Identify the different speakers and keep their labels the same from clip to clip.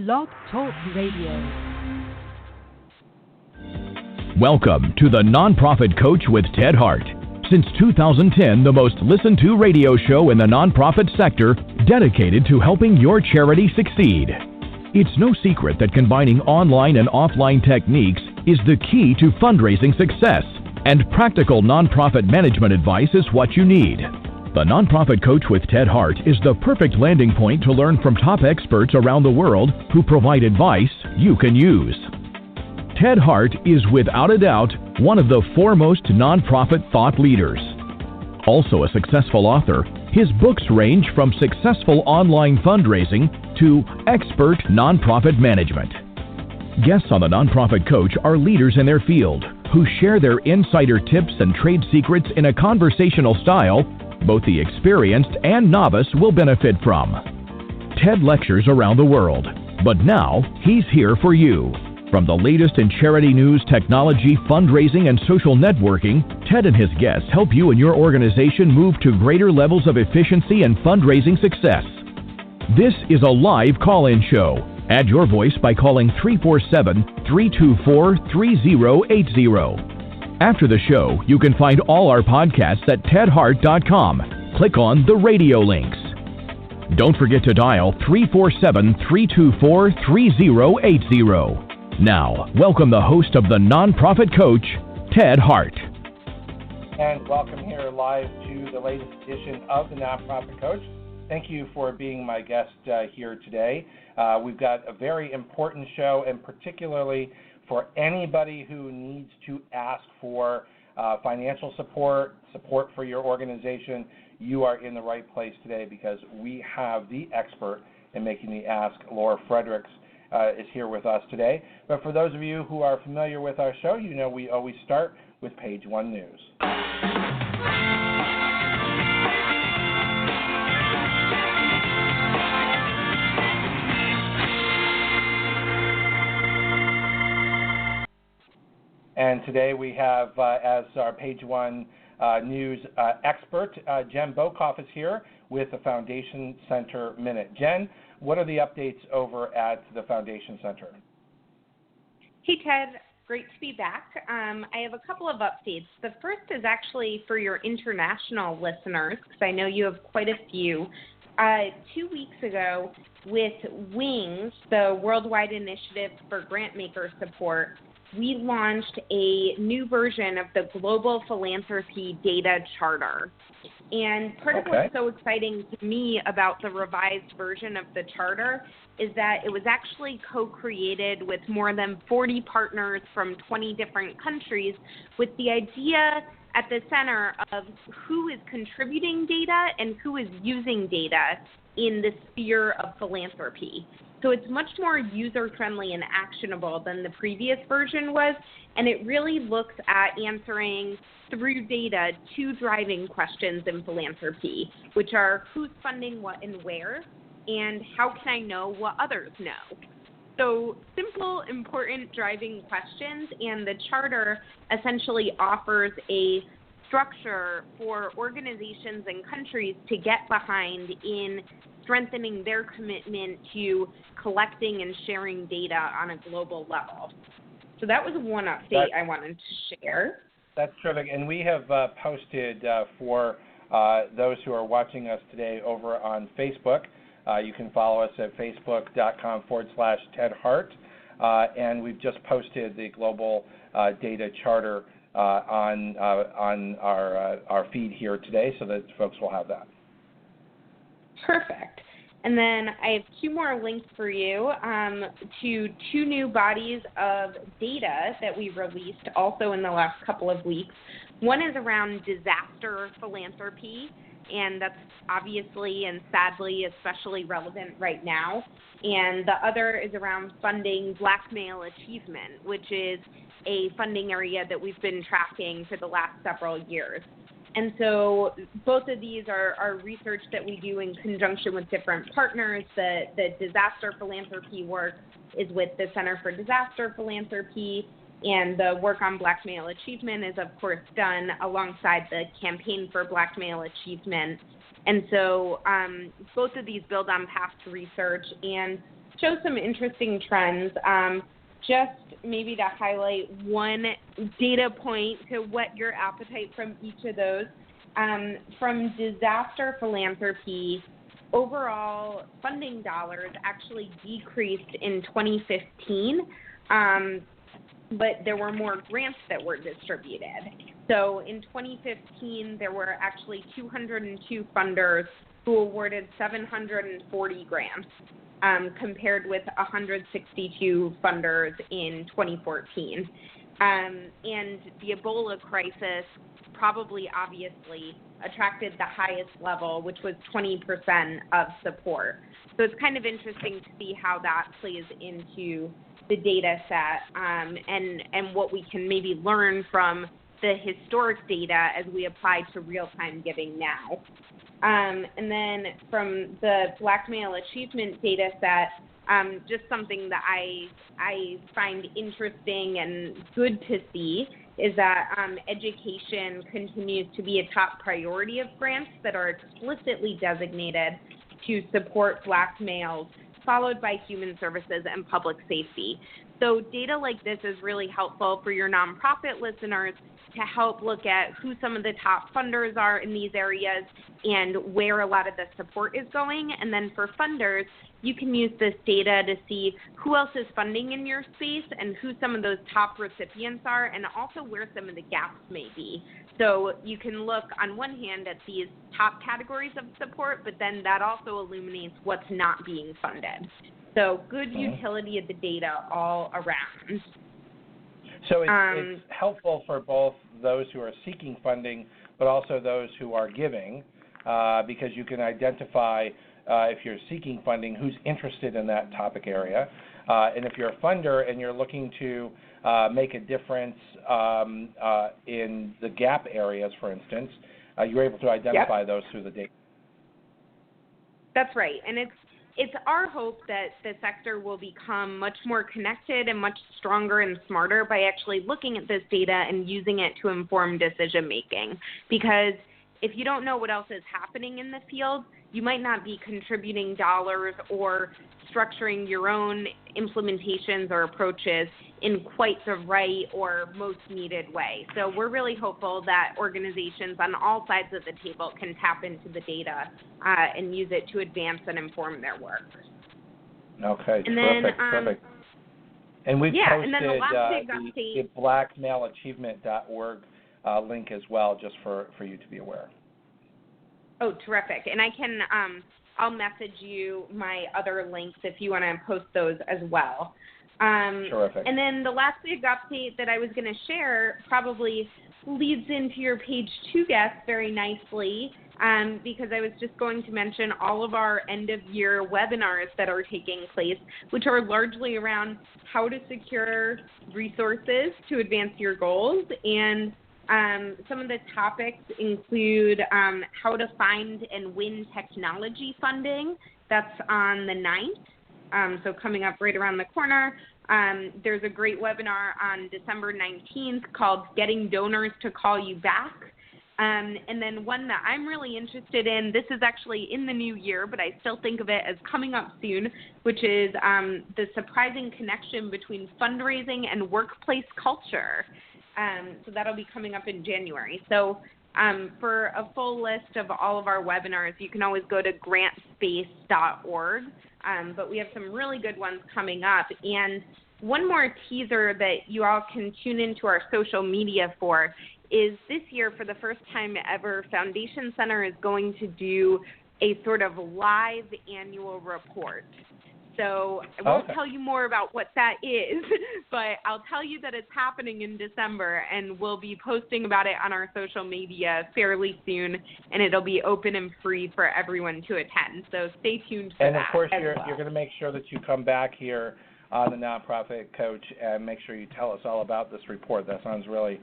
Speaker 1: Blog Talk Radio.
Speaker 2: Welcome to the Nonprofit Coach with Ted Hart. Since 2010, the most listened to radio show in the nonprofit sector dedicated to helping your charity succeed. It's no secret that combining online and offline techniques is the key to fundraising success, and practical nonprofit management advice is what you need. The Nonprofit Coach with Ted Hart is the perfect landing point to learn from top experts around the world who provide advice you can use. Ted Hart is without a doubt one of the foremost nonprofit thought leaders. Also a successful author, his books range from successful online fundraising to expert nonprofit management. Guests on the Nonprofit Coach are leaders in their field who share their insider tips and trade secrets in a conversational style both the experienced and novice will benefit from. Ted lectures around the world, but now he's here for you. From the latest in charity news, technology, fundraising, and social networking, Ted and his guests help you and your organization move to greater levels of efficiency and fundraising success. This is a live call-in show. Add your voice by calling 347-324-3080. After the show, you can find all our podcasts at tedhart.com. Click on the radio links. Don't forget to dial 347-324-3080. Now, welcome the host of the Nonprofit Coach, Ted Hart.
Speaker 3: And welcome here live to the latest edition of the Nonprofit Coach. Thank you for being my guest here today. We've got a very important show, and particularly for anybody who needs to ask for financial support for your organization, you are in the right place today because we have the expert in making the ask. Laura Fredricks is here with us today. But for those of you who are familiar with our show, you know we always start with Page One News. And today we have, as our Page One News expert, Jen Bokoff is here with the Foundation Center Minute. Jen, what are the updates over at the Foundation Center?
Speaker 4: Hey, Ted. Great to be back. I have a couple of updates. The first is actually for your international listeners, because I know you have quite a few. 2 weeks ago, with WINGS, the Worldwide Initiative for Grantmaker Support, we launched a new version of the Global Philanthropy Data Charter. And part of what's so exciting to me about the revised version of the charter is that it was actually co-created with more than 40 partners from 20 different countries, with the idea at the center of who is contributing data and who is using data in the sphere of philanthropy. So it's much more user-friendly and actionable than the previous version was, and it really looks at answering through data two driving questions in philanthropy, which are who's funding what and where, and how can I know what others know? So simple, important driving questions, and the charter essentially offers a structure for organizations and countries to get behind in strengthening their commitment to collecting and sharing data on a global level. So that was one update I wanted to share.
Speaker 3: That's terrific. And we have posted for those who are watching us today over on Facebook. You can follow us at facebook.com/Ted Hart. And we've just posted the Global Data Charter on our feed here today so that folks will have that.
Speaker 4: Perfect. And then I have two more links for you to two new bodies of data that we released also in the last couple of weeks. One is around disaster philanthropy, and that's obviously and sadly especially relevant right now. And the other is around funding blackmail achievement, which is a funding area that we've been tracking for the last several years. And so both of these are research that we do in conjunction with different partners. The disaster philanthropy work is with the Center for Disaster Philanthropy, and the work on blackmail achievement is, of course, done alongside the Campaign for Blackmail Achievement. And so both of these build on past research, and show some interesting trends. Just maybe to highlight one data point to whet your appetite from each of those. From disaster philanthropy, overall funding dollars actually decreased in 2015, but there were more grants that were distributed. So in 2015, there were actually 202 funders who awarded 740 grants, compared with 162 funders in 2014. And the Ebola crisis probably obviously attracted the highest level, which was 20% of support. So it's kind of interesting to see how that plays into the data set, and what we can maybe learn from the historic data as we apply to real-time giving now. And then from the Black Male Achievement data set, just something that I find interesting and good to see is that education continues to be a top priority of grants that are explicitly designated to support Black males, followed by human services and public safety. So data like this is really helpful for your nonprofit listeners to help look at who some of the top funders are in these areas and where a lot of the support is going. And then for funders, you can use this data to see who else is funding in your space and who some of those top recipients are, and also where some of the gaps may be. So you can look on one hand at these top categories of support, but then that also illuminates what's not being funded. So good utility of the data all around.
Speaker 3: So it's helpful for both those who are seeking funding, but also those who are giving, because you can identify, if you're seeking funding, who's interested in that topic area. And if you're a funder and you're looking to make a difference in the gap areas, for instance, you're able to identify those through the data.
Speaker 4: That's right. And it's our hope that the sector will become much more connected and much stronger and smarter by actually looking at this data and using it to inform decision making. Because if you don't know what else is happening in the field, you might not be contributing dollars or structuring your own implementations or approaches in quite the right or most needed way. So we're really hopeful that organizations on all sides of the table can tap into the data and use it to advance and inform their work.
Speaker 3: Okay,
Speaker 4: and
Speaker 3: terrific. And we've posted
Speaker 4: and then
Speaker 3: the blackmaleachievement.org link as well, just for you to be aware.
Speaker 4: Oh, terrific. And I can, I'll message you my other links if you want to post those as well.
Speaker 3: Terrific.
Speaker 4: And then the last big update that I was going to share probably leads into your page 2 guest very nicely, because I was just going to mention all of our end-of-year webinars that are taking place, which are largely around how to secure resources to advance your goals. And some of the topics include how to find and win technology funding. That's on the 9th, so coming up right around the corner. There's a great webinar on December 19th called Getting Donors to Call You Back. And then one that I'm really interested in, this is actually in the new year, but I still think of it as coming up soon, which is the surprising connection between fundraising and workplace culture. So that'll be coming up in January. So for a full list of all of our webinars, you can always go to grantspace.org. But we have some really good ones coming up. And one more teaser that you all can tune into our social media for is this year, for the first time ever, Foundation Center is going to do a sort of live annual report. So I won't tell you more about what that is, but I'll tell you that it's happening in December, and we'll be posting about it on our social media fairly soon, and it'll be open and free for everyone to attend. So stay tuned for that.
Speaker 3: And, of course,
Speaker 4: you're
Speaker 3: going to make sure that you come back here on the Nonprofit Coach and make sure you tell us all about this report. That sounds really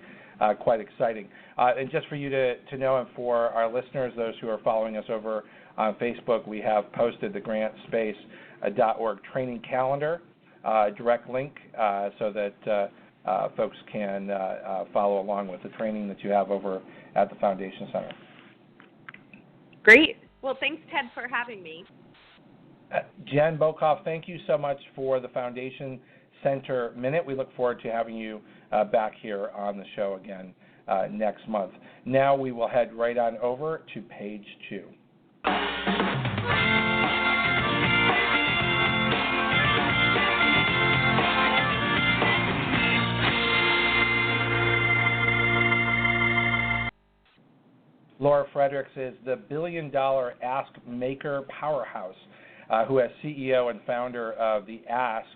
Speaker 3: quite exciting. And just for you to know, and for our listeners, those who are following us over on Facebook, we have posted the grantspace.org training calendar, direct link, so that folks can follow along with the training that you have over at the Foundation Center.
Speaker 4: Great. Well, thanks, Ted, for having me.
Speaker 3: Jen Bokoff, thank you so much for the Foundation Center Minute. We look forward to having you back here on the show again next month. Now we will head right on over to page 2. Laura Fredricks is the billion-dollar Ask Maker powerhouse who, as CEO and founder of the Ask,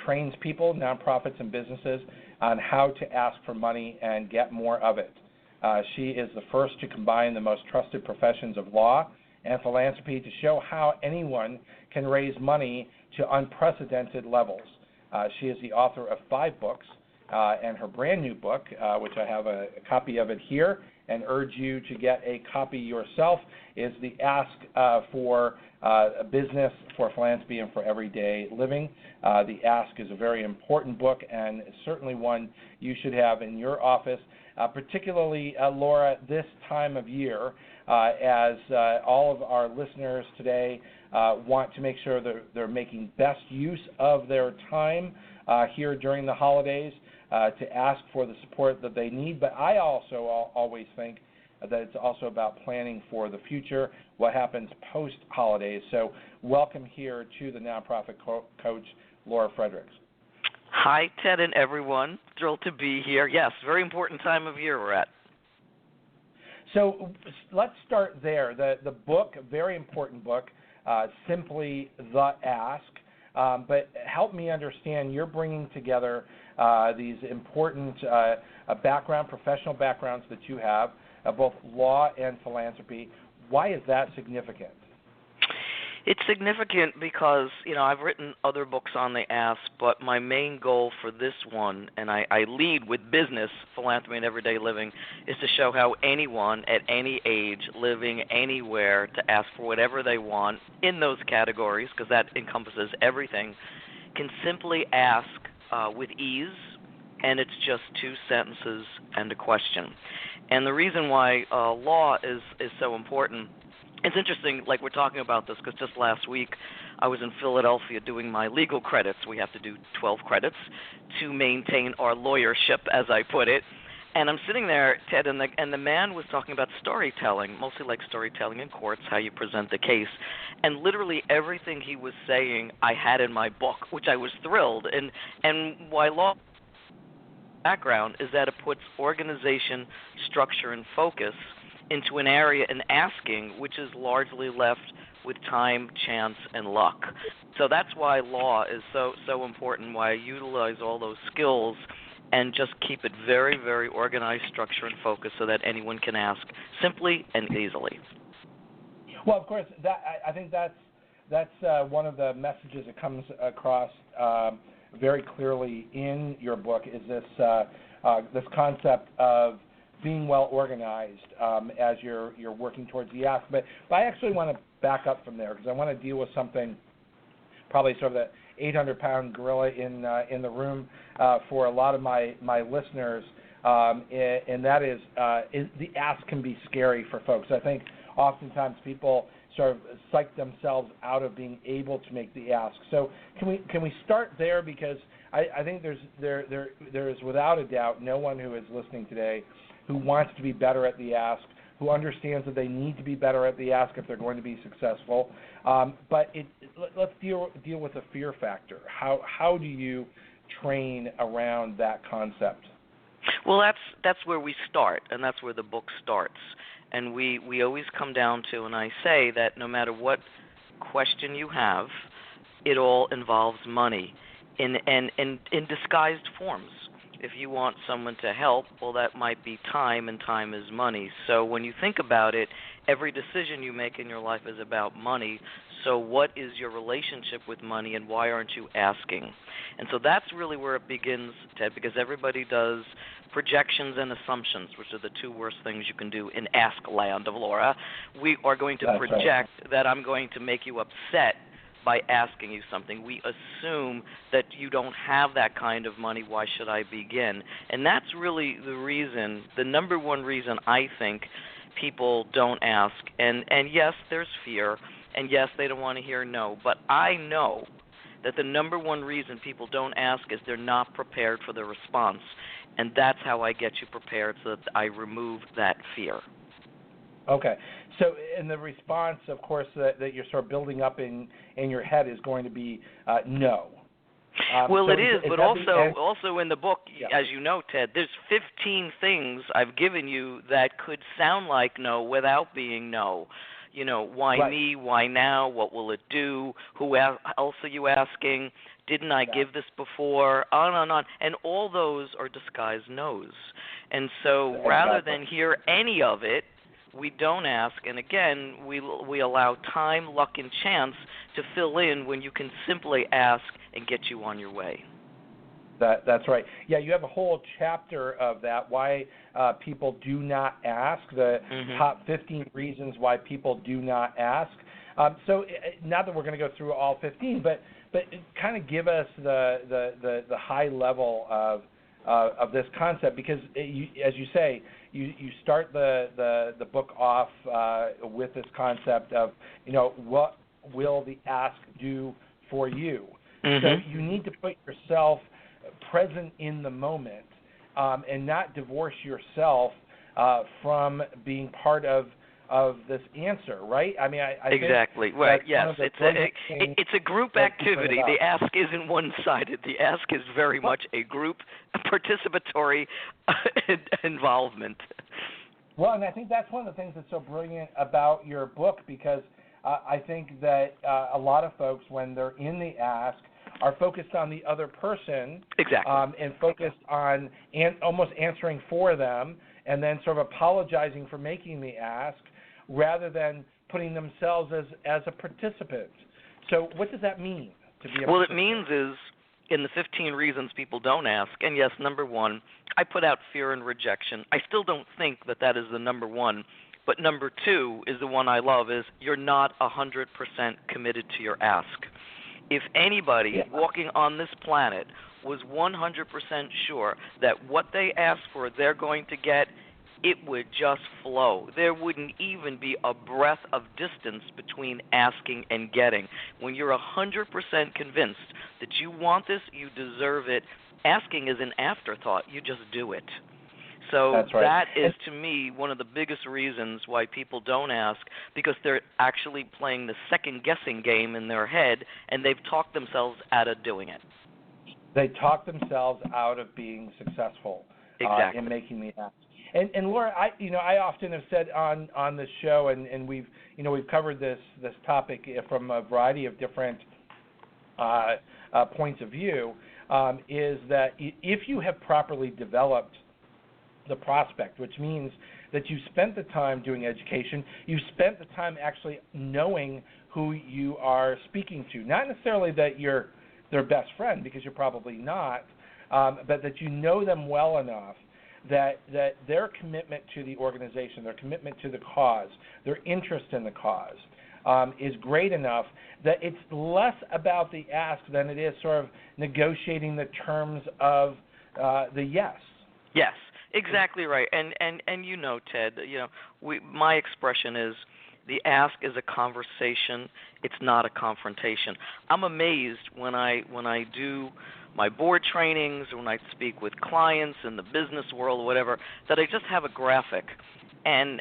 Speaker 3: trains people, nonprofits, and businesses on how to ask for money and get more of it. She is the first to combine the most trusted professions of law and philanthropy to show how anyone can raise money to unprecedented levels. She is the author of 5 books, and her brand new book, which I have a copy of it here, and urge you to get a copy yourself, is the Ask for a Business, for Philanthropy, and for Everyday Living. The Ask is a very important book and certainly one you should have in your office, particularly, Laura, this time of year, as all of our listeners today want to make sure that they're making best use of their time here during the holidays. To ask for the support that they need. But I also always think that it's also about planning for the future, what happens post-holidays. So welcome here to the Nonprofit Coach, Laura Fredricks.
Speaker 1: Hi, Ted and everyone. Thrilled to be here. Yes, very important time of year we're at.
Speaker 3: So let's start there. The book, a very important book, simply The Ask. But help me understand, you're bringing together these important professional backgrounds that you have, both law and philanthropy. Why is that significant?
Speaker 1: It's significant because, I've written other books on the Ask, but my main goal for this one, and I lead with business, philanthropy, and everyday living, is to show how anyone at any age, living anywhere, to ask for whatever they want in those categories, because that encompasses everything, can simply ask with ease, and it's just 2 sentences and a question. And the reason why law is so important, it's interesting, like we're talking about this, because just last week I was in Philadelphia doing my legal credits. We have to do 12 credits to maintain our lawyership, as I put it. And I'm sitting there, Ted, and the man was talking about storytelling, mostly like storytelling in courts, how you present the case. And literally everything he was saying I had in my book, which I was thrilled. And why law background is that it puts organization, structure, and focus into an area in asking, which is largely left with time, chance, and luck. So that's why law is so important, why I utilize all those skills and just keep it very, very organized, structure, and focus so that anyone can ask simply and easily.
Speaker 3: Well, of course, I think that's one of the messages that comes across very clearly in your book is this concept of being well organized as you're working towards the Ask. But I actually want to back up from there because I want to deal with something, probably sort of the 800-pound gorilla in the room for a lot of my listeners, and that is the Ask can be scary for folks. I think oftentimes people sort of psych themselves out of being able to make the Ask. So can we start there, because I think there is without a doubt no one who is listening today who wants to be better at the Ask, who understands that they need to be better at the Ask if they're going to be successful. But let's deal with the fear factor. How do you train around that concept?
Speaker 1: Well, that's where we start, and that's where the book starts. And we always come down to, and I say that no matter what question you have, it all involves money in disguised forms. If you want someone to help, well, that might be time, and time is money. So when you think about it, every decision you make in your life is about money. So what is your relationship with money, and why aren't you asking? And so that's really where it begins, Ted, because everybody does projections and assumptions, which are the 2 worst things you can do in Ask Land of Laura. We are going to project that I'm going to make you upset by asking you something. We assume that you don't have that kind of money. Why should I begin? And that's really the number one reason I think people don't ask. And yes, there's fear. And yes, they don't want to hear no. But I know that the number one reason people don't ask is they're not prepared for the response. And that's how I get you prepared, so that I remove that fear.
Speaker 3: Okay. So in the response, of course, that you're sort of building up in your head is going to be no.
Speaker 1: Well,
Speaker 3: so
Speaker 1: it is, but also in the book,
Speaker 3: yeah.
Speaker 1: as you know, Ted, there's 15 things I've given you that could sound like no without being no. You know, why
Speaker 3: right.
Speaker 1: me? Why now? What will it do? Who else are you asking? Didn't I give this before? On and on. And all those are disguised no's. And so rather than hear any of it, we don't ask. And again, we allow time, luck, and chance to fill in when you can simply ask and get you on your way.
Speaker 3: That's right. Yeah, you have a whole chapter of that, why people do not ask, the top 15 reasons why people do not ask. So not that we're going to go through all 15, but kind of give us the high level of this concept, because as you say, you start the book off with this concept of, what will the ask do for you? So you need to put yourself present in the moment and not divorce yourself from being part of this answer, right? I mean, I
Speaker 1: exactly
Speaker 3: think
Speaker 1: right. Yes,
Speaker 3: it's
Speaker 1: a group activity. The ask isn't one-sided. The ask is very much a group participatory involvement.
Speaker 3: Well, and I think that's one of the things that's so brilliant about your book, because I think that a lot of folks, when they're in the ask, are focused on the other person,
Speaker 1: exactly,
Speaker 3: and focused on almost answering for them, and then sort of apologizing for making the ask, rather than putting themselves as a participant. So what does that mean to be a participant?
Speaker 1: What it means is, in the 15 reasons people don't ask, and yes, number one, I put out fear and rejection. I still don't think that is the number one, but number two is the one I love, is you're not 100% committed to your ask. If anybody walking on this planet was 100% sure that what they ask for they're going to get, it would just flow. There wouldn't even be a breath of distance between asking and getting. When you're 100% convinced that you want this, you deserve it, asking is an afterthought. You just do it. So
Speaker 3: that's right.
Speaker 1: That is, to me, one of the biggest reasons why people don't ask, because they're actually playing the second-guessing game in their head, and they've talked themselves out of doing it.
Speaker 3: They talk themselves out of being successful in making the ask. And Laura, I often have said on this show, and we've covered this topic from a variety of different points of view, is that if you have properly developed the prospect, which means that you spent the time doing education, you spent the time actually knowing who you are speaking to. Not necessarily that you're their best friend, because you're probably not, but that you know them well enough that their commitment to the organization, their commitment to the cause, their interest in the cause is great enough that it's less about the ask than it is sort of negotiating the terms of the yes.
Speaker 1: Yes. Exactly right, and Ted, my expression is, the ask is a conversation. It's not a confrontation. I'm amazed when I do my board trainings, when I speak with clients in the business world or whatever, that I just have a graphic, and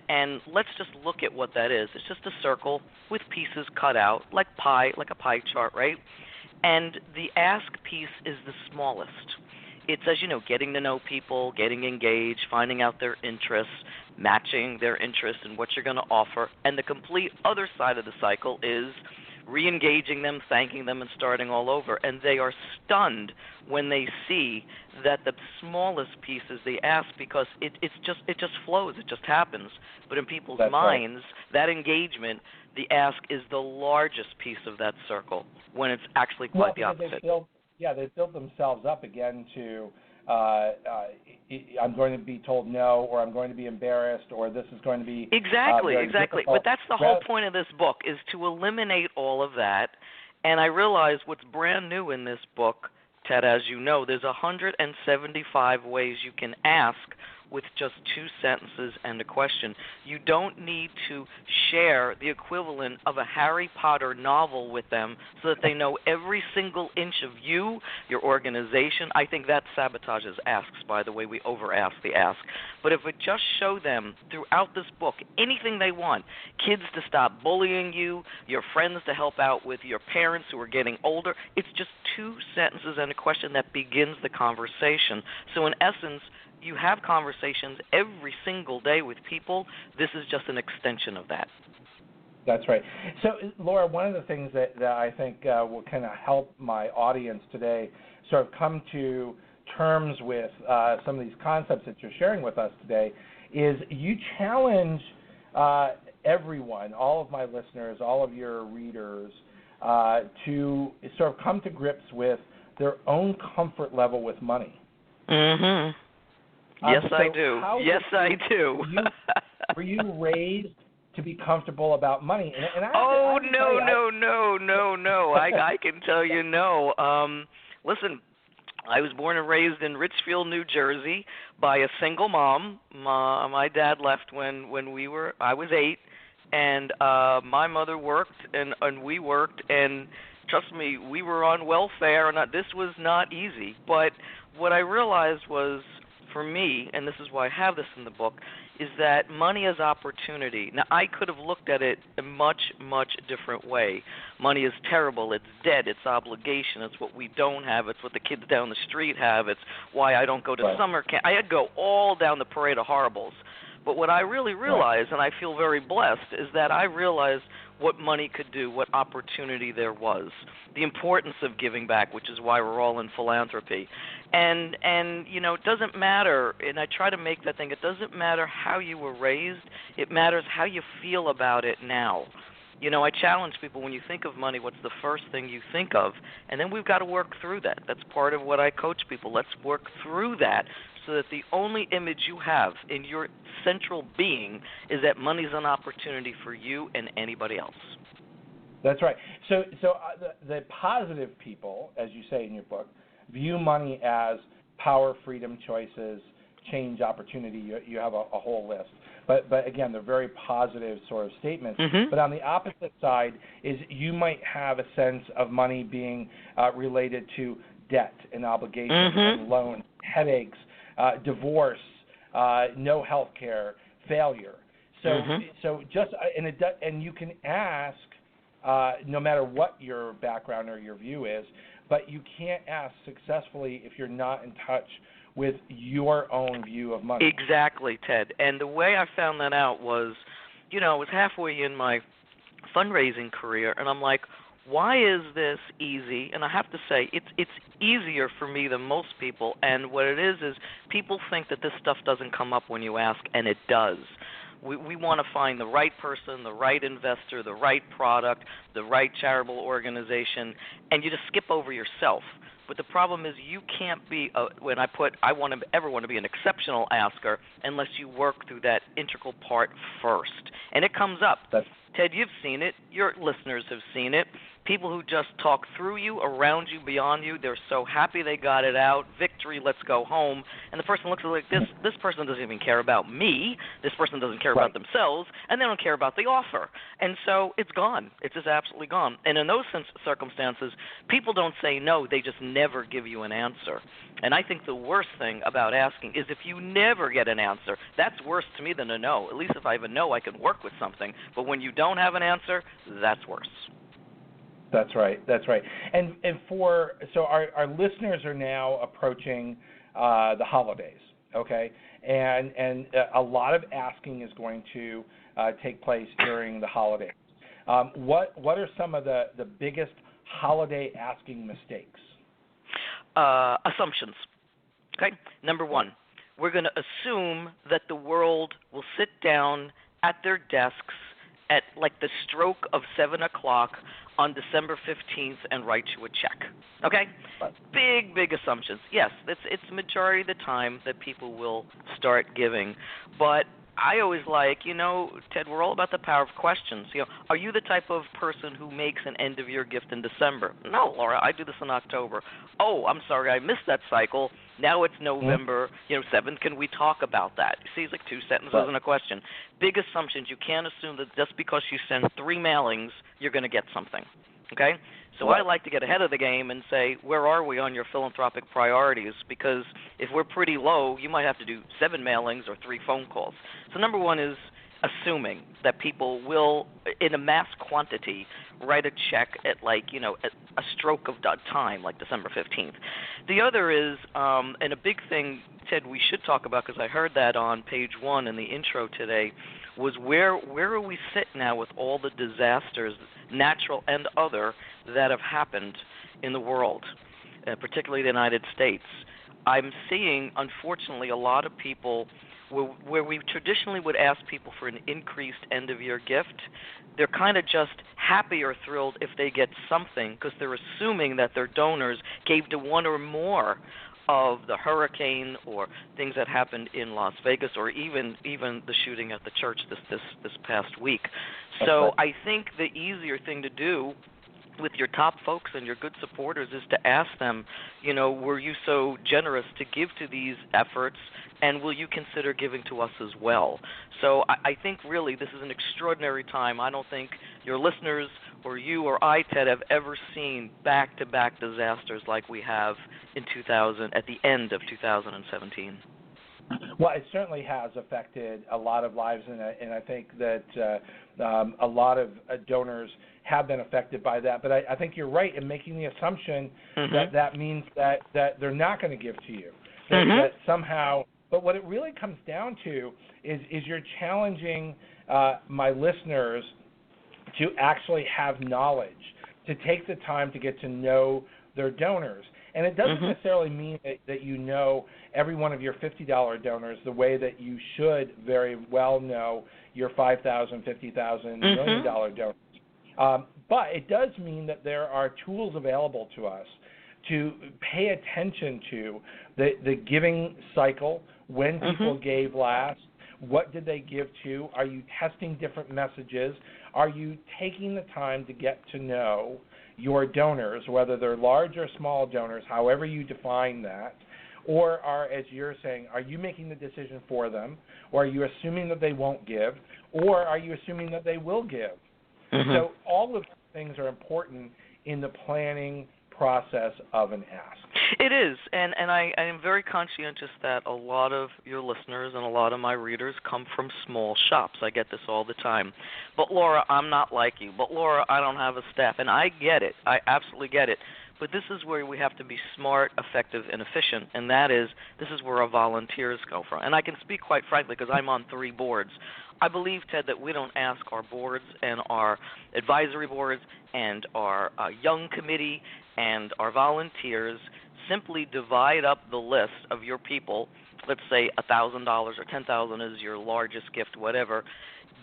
Speaker 1: let's just look at what that is. It's just a circle with pieces cut out, like a pie chart, right? And the ask piece is the smallest. It's, as you know, getting to know people, getting engaged, finding out their interests, matching their interests and what you're going to offer. And the complete other side of the cycle is re-engaging them, thanking them, and starting all over. And they are stunned when they see that the smallest piece is the ask, because it just flows, it just happens. But in people's minds, that engagement, the ask is the largest piece of that circle, when it's actually quite the opposite.
Speaker 3: They build themselves up again to I'm going to be told no, or I'm going to be embarrassed, or this is going to be
Speaker 1: exactly.
Speaker 3: difficult.
Speaker 1: But that's the whole point of this book, is to eliminate all of that. And I realize what's brand new in this book, Ted, as you know, there's 175 ways you can ask with just 2 sentences and a question. You don't need to share the equivalent of a Harry Potter novel with them so that they know every single inch of you, your organization. I think that sabotages asks, by the way. We over-ask the ask. But if we just show them throughout this book anything they want, kids to stop bullying you, your friends to help out with your parents who are getting older, it's just 2 sentences and a question that begins the conversation. So in essence, you have conversations every single day with people. This is just an extension of that.
Speaker 3: That's right. So, Laura, one of the things that I think will kind of help my audience today sort of come to terms with some of these concepts that you're sharing with us today is you challenge everyone, all of my listeners, all of your readers, to sort of come to grips with their own comfort level with money.
Speaker 1: Mm-hmm. Yes,
Speaker 3: So
Speaker 1: I do. Yes, I do.
Speaker 3: Were you raised to be comfortable about money? And I
Speaker 1: no. I can tell you no. Listen, I was born and raised in Richfield, New Jersey, by a single mom. My dad left when I was 8, and my mother worked, and we worked, and trust me, we were on welfare, and this was not easy. But what I realized was, for me, and this is why I have this in the book, is that money is opportunity. Now, I could have looked at it a much, much different way. Money is terrible. It's debt. It's obligation. It's what we don't have. It's what the kids down the street have. It's why I don't go to summer camp. I had to go all down the parade of horribles. But what I really realized, and I feel very blessed, is that I realized what money could do, what opportunity there was, the importance of giving back, which is why we're all in philanthropy. And it doesn't matter, and I try to make that thing, it doesn't matter how you were raised, it matters how you feel about it now. I challenge people, when you think of money, what's the first thing you think of? And then we've got to work through that. That's part of what I coach people. Let's work through that so that the only image you have in your central being is that money's an opportunity for you and anybody else.
Speaker 3: That's right. So the positive people, as you say in your book, view money as power, freedom, choices, change, opportunity. You have a whole list. But again, they're very positive sort of statements.
Speaker 1: Mm-hmm.
Speaker 3: But on the opposite side is you might have a sense of money being related to debt and obligation
Speaker 1: Mm-hmm.
Speaker 3: and loans, headaches, divorce, no health care, failure. So
Speaker 1: Mm-hmm.
Speaker 3: so just and you can ask no matter what your background or your view is, but you can't ask successfully if you're not in touch with your own view of money.
Speaker 1: Exactly, Ted. And the way I found that out was, I was halfway in my fundraising career, and I'm like, why is this easy? And I have to say, it's easier for me than most people. And what it is people think that this stuff doesn't come up when you ask, and it does. We want to find the right person, the right investor, the right product, the right charitable organization, and you just skip over yourself. But the problem is you can't be, I want to be an exceptional asker unless you work through that integral part first. And it comes up. Ted, you've seen it. Your listeners have seen it. People who just talk through you, around you, beyond you, they're so happy they got it out. Victory, let's go home. And the person looks like this person doesn't even care about me. This person doesn't care about themselves, and they don't care about the offer. And so it's gone. It's just absolutely gone. And in those circumstances, people don't say no. They just never give you an answer. And I think the worst thing about asking is if you never get an answer. That's worse to me than a no. At least if I have a no, I can work with something. But when you don't have an answer, that's worse.
Speaker 3: That's right. And so our listeners are now approaching the holidays, okay? And a lot of asking is going to take place during the holidays. What are some of the biggest holiday asking mistakes?
Speaker 1: Assumptions. Okay. Number one, we're going to assume that the world will sit down at their desks at like the stroke of 7 o'clock on December 15th and write you a check. Okay? Right. Big assumptions. Yes, it's majority of the time that people will start giving. But I always like, Ted, we're all about the power of questions. Are you the type of person who makes an end-of-year gift in December? No, Laura, I do this in October. Oh, I'm sorry, I missed that cycle. Now it's November, 7th. Can we talk about that? See, it's like two sentences and a question. Big assumptions. You can't assume that just because you send 3 mailings, you're going to get something. Okay? So I like to get ahead of the game and say, where are we on your philanthropic priorities? Because if we're pretty low, you might have to do 7 mailings or 3 phone calls. So number one is assuming that people will, in a mass quantity, write a check at a stroke of time, like December 15th. The other is, and a big thing, Ted, we should talk about, because I heard that on page 1 in the intro today, was where are we sit now with all the disasters, natural and other, that have happened in the world, particularly the United States. I'm seeing, unfortunately, a lot of people where we traditionally would ask people for an increased end-of-year gift, they're kind of just happy or thrilled if they get something because they're assuming that their donors gave to one or more of the hurricane or things that happened in Las Vegas or even the shooting at the church this past week. So I think the easier thing to do with your top folks and your good supporters is to ask them, were you so generous to give to these efforts, and will you consider giving to us as well? So I think really this is an extraordinary time. I don't think your listeners or you or I, Ted, have ever seen back-to-back disasters like we have at the end of 2017.
Speaker 3: Well, it certainly has affected a lot of lives, and I think that a lot of donors have been affected by that. But I think you're right in making the assumption that means that they're not going to give to you, that somehow. But what it really comes down to is you're challenging my listeners to actually have knowledge, to take the time to get to know their donors. And it doesn't necessarily mean that you know every one of your $50 donors the way that you should very well know your $5,000, $50,000, $1 million donors. But it does mean that there are tools available to us to pay attention to the giving cycle, when people gave last, what did they give to, are you testing different messages, are you taking the time to get to know your donors, whether they're large or small donors, however you define that, or as you're saying, are you making the decision for them, or are you assuming that they won't give, or are you assuming that they will give? So all of these things are important in the planning process of an ask.
Speaker 1: It is, and I am very conscientious that a lot of your listeners and a lot of my readers come from small shops. I get this all the time. But, Laura, I'm not like you. But, Laura, I don't have a staff. And I get it. I absolutely get it. But this is where we have to be smart, effective, and efficient, and this is where our volunteers go from. And I can speak quite frankly because I'm on 3 boards. I believe, Ted, that we don't ask our boards and our advisory boards and our young committee and our volunteers simply divide up the list of your people. Let's say $1,000 or $10,000 is your largest gift, whatever.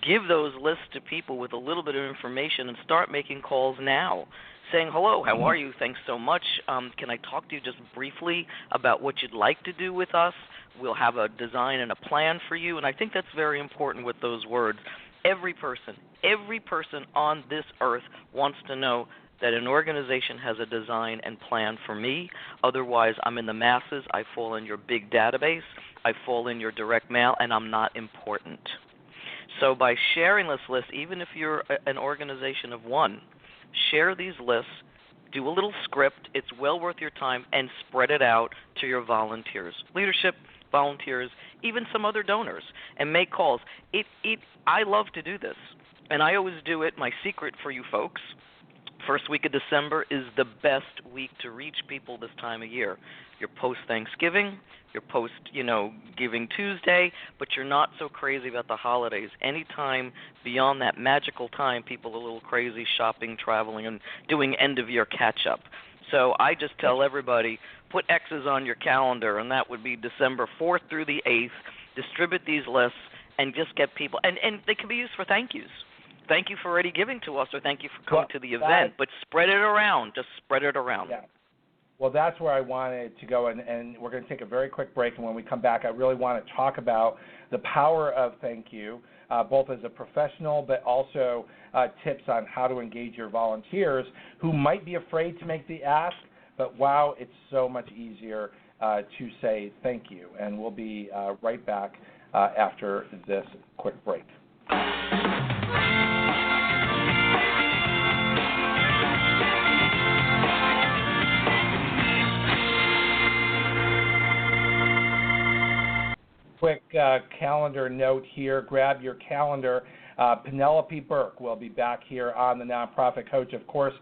Speaker 1: Give those lists to people with a little bit of information and start making calls now, saying, hello, how are you? Thanks so much. Can I talk to you just briefly about what you'd like to do with us? We'll have a design and a plan for you. And I think that's very important with those words. Every person on this earth wants to know that an organization has a design and plan for me. Otherwise, I'm in the masses. I fall in your big database. I fall in your direct mail, and I'm not important. So by sharing this list, even if you're an organization of 1, share these lists, do a little script, it's well worth your time, and spread it out to your volunteers. Leadership, volunteers, even some other donors, and make calls. I love to do this, and I always do it. My secret for you folks, first week of December is the best week to reach people this time of year. You're post-Thanksgiving, you're post-Giving Tuesday, but you're not so crazy about the holidays. Anytime beyond that magical time, people are a little crazy shopping, traveling, and doing end-of-year catch-up. So I just tell everybody, put X's on your calendar, and that would be December 4th through the 8th. Distribute these lists and just get people, and they can be used for thank yous. Thank you for already giving to us, or thank you for coming to the event. But spread it around. Just spread it around.
Speaker 3: Yeah. Well, that's where I wanted to go, and we're going to take a very quick break, and when we come back, I really want to talk about the power of thank you, both as a professional, but also tips on how to engage your volunteers who might be afraid to make the ask, but wow, it's so much easier to say thank you. And we'll be right back after this quick break. Quick calendar note here. Grab your calendar. Penelope Burke will be back here on the Nonprofit Coach, of course,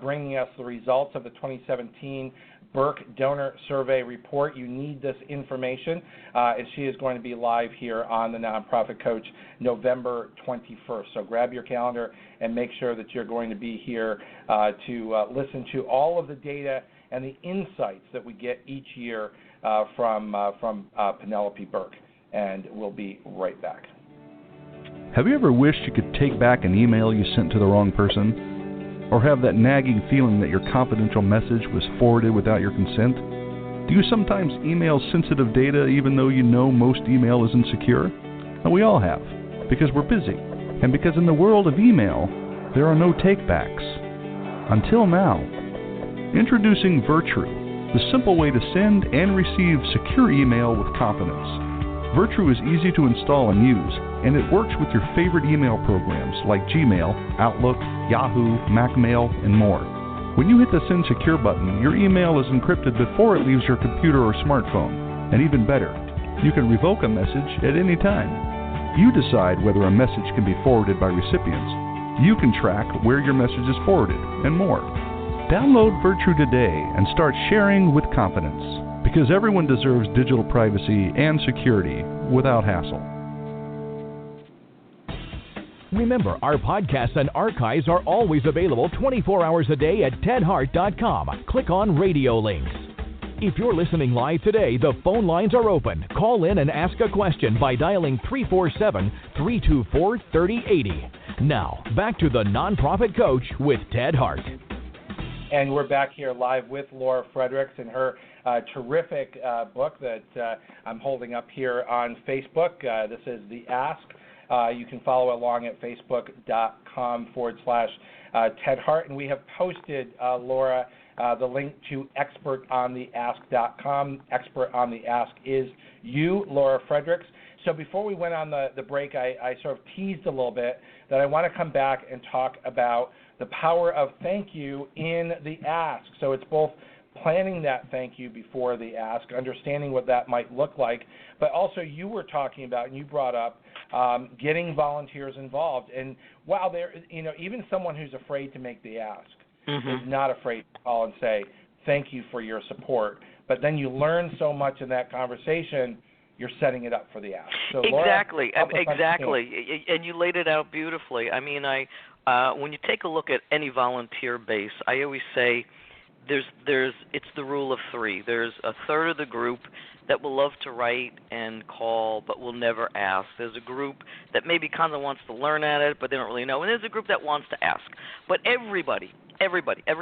Speaker 3: bringing us the results of the 2017 Burke Donor Survey Report. You need this information, and she is going to be live here on the Nonprofit Coach November 21st. So grab your calendar and make sure that you're going to be here to listen to all of the data and the insights that we get each year from Penelope Burke. And we'll be right back.
Speaker 5: Have you ever wished you could take back an email you sent to the wrong person? Or have that nagging feeling that your confidential message was forwarded without your consent? Do you sometimes email sensitive data even though you know most email isn't secure? Well, we all have, because we're busy, and because in the world of email, there are no takebacks. Until now. Introducing Virtru, the simple way to send and receive secure email with confidence. Virtru is easy to install and use, and it works with your favorite email programs like Gmail, Outlook, Yahoo, MacMail, and more. When you hit the Send Secure button, your email is encrypted before it leaves your computer or smartphone. And even better, you can revoke a message at any time. You decide whether a message can be forwarded by recipients. You can track where your message is forwarded, and more. Download Virtru today and start sharing with confidence, because everyone deserves digital privacy and security without hassle.
Speaker 2: Remember, our podcasts and archives are always available 24 hours a day at tedhart.com. Click on radio links. If you're listening live today, the phone lines are open. Call in and ask a question by dialing 347-324-3080. Now, back to the Nonprofit Coach with Ted Hart.
Speaker 3: And we're back here live with Laura Fredricks and her terrific book that I'm holding up here on Facebook. This is The Ask. You can follow along at facebook.com/Ted Hart. And we have posted, Laura, the link to expertontheask.com. Expert on the Ask is you, Laura Fredricks. So before we went on the break, I sort of teased a little bit that I want to come back and talk about the power of thank you in the ask. So it's both planning that thank you before the ask, understanding what that might look like, but also you were talking about and you brought up getting volunteers involved. And wow, even someone who's afraid to make the ask is not afraid to call and say thank you for your support. But then you learn so much in that conversation, you're setting it up for the ask. So
Speaker 1: exactly,
Speaker 3: Laura,
Speaker 1: exactly, and you laid it out beautifully. I mean, when you take a look at any volunteer base, I always say it's the rule of three. There's a third of the group that will love to write and call but will never ask. There's a group that maybe kind of wants to learn at it but they don't really know. And there's a group that wants to ask. But every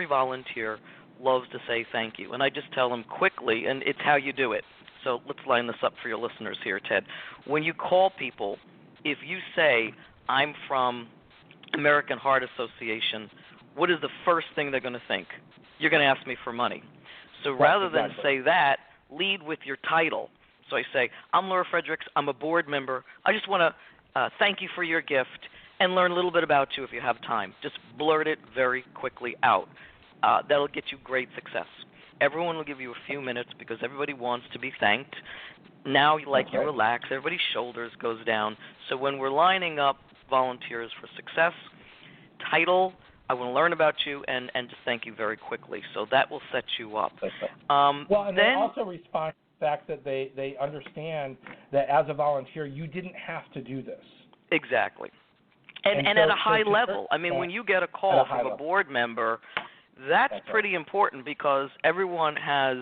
Speaker 1: volunteer loves to say thank you. And I just tell them quickly, and it's how you do it. So let's line this up for your listeners here, Ted. When you call people, if you say, I'm from American Heart Association, what is the first thing they're going to think? You're going to ask me for money. So rather than say that, lead with your title. So I say, I'm Laura Fredricks. I'm a board member. I just want to thank you for your gift and learn a little bit about you if you have time. Just blurt it very quickly out. That'll get you great success. Everyone will give you a few minutes because everybody wants to be thanked. Now, you relax. Everybody's shoulders goes down. So when we're lining up volunteers for success, title, I want to learn about you, and just thank you very quickly. So that will set you up.
Speaker 3: And they also respond to the fact that they understand that as a volunteer, you didn't have to do this.
Speaker 1: Exactly. And at a high level. I mean, when you get a call from a board member, that's pretty important because everyone has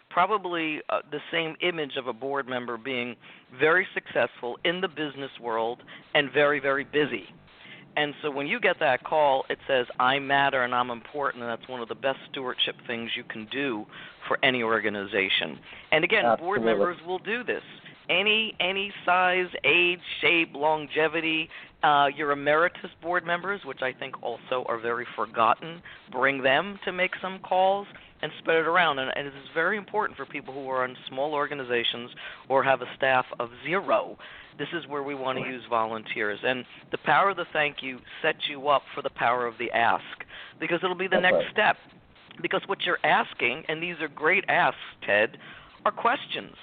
Speaker 1: probably the same image of a board member being very successful in the business world and very, very busy. And so when you get that call, it says, I matter and I'm important, and that's one of the best stewardship things you can do for any organization. And again,
Speaker 3: Absolutely.
Speaker 1: board members will do this. Any size, age, shape, longevity. Your emeritus board members, which I think also are very forgotten, bring them to make some calls and spread it around. And it is very important for people who are in small organizations or have a staff of 0. This is where we want to use volunteers. And the power of the thank you sets you up for the power of the ask, because it'll be the next step. Because what you're asking, and these are great asks, Ted, are questions.